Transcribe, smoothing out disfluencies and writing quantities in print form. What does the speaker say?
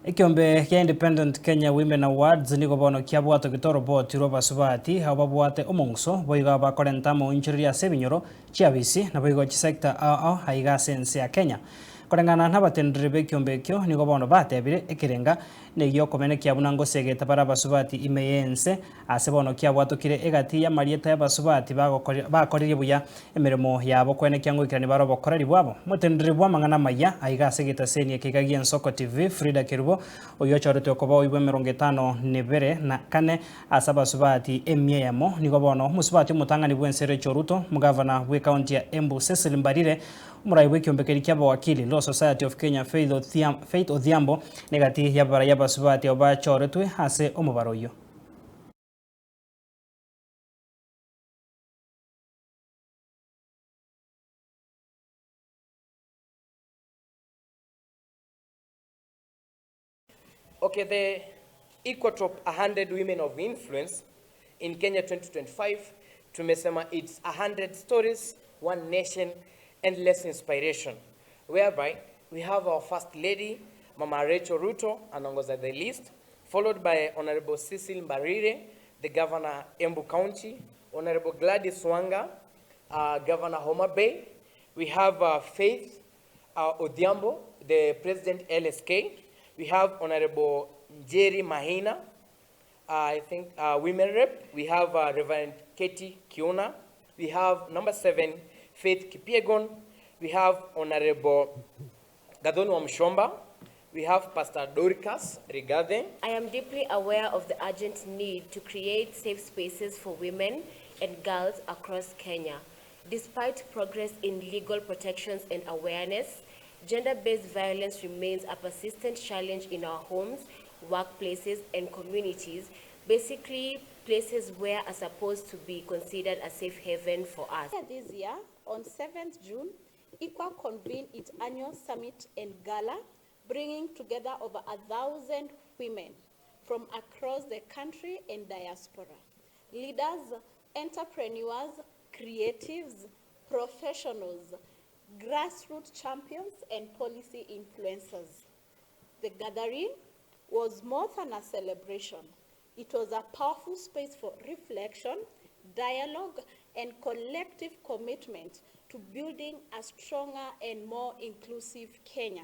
Ikiombe kia Independent Kenya Women Awards niko bono kia bwato gitoro boti Abasubati ababwate omongso boiga bakorenta mu injiri ase binyoro chiabisi na boigo chisekta aiga sense ya Kenya korengana n'abatendere b'ekiombe ekio nigo bono batebire ekirenga negio komenekia buna ngosegeta bara Abasubati imeyense ase bono kia bwatokire egati ya marieta y'Abasubati bakorire buya emeremo yabo kwenekia ngoikirani bara obokoreri bwabo motendere bwa mang'ana maya aiga ase gitaseni ekigagia Nsoko TV FRIDAH KERUBO oyo chorete okoba oibo 52 na kane ase Abasubati emiemo nigo bono Musubati omotang'ani bwensere choruto mugavana bwe county ya Embu Cecil Mbarire umurai bw'ekiombekeri ki'abawakili Law Society of Kenya Faith Odhiambo negati ya Abarai Abasubati obachoretwe ase omubaro oyo. Okay, the equal to 100 women of influence in Kenya 2025, tumesema it's 100 stories, one nation, endless inspiration, whereby we have our First Lady, Mama Rachel Ruto, anongoza the list, followed by Honorable Cecil Mbarire, the Governor Embu County, Honorable Gladys Wanga, Governor Homa Bay. We have Faith Odhiambo, the President LSK. We have Honorable Jerry Mahina, I think Women Rep. We have Reverend Katie Kiuna. We have number 7, Faith Kipiegon. We have Honorable Gadon Wamshomba. We have Pastor Dorcas Rigathi. I am deeply aware of the urgent need to create safe spaces for women and girls across Kenya. Despite progress in legal protections and awareness, gender-based violence remains a persistent challenge in our homes, workplaces, and communities, basically places where are supposed to be considered a safe haven for us. This year, on 7th June, EQUA convened its annual summit and gala, bringing together over 1,000 women from across the country and diaspora. Leaders, entrepreneurs, creatives, professionals, grassroots champions, and policy influencers. The gathering was more than a celebration. It was a powerful space for reflection, dialogue, and collective commitment to building a stronger and more inclusive Kenya.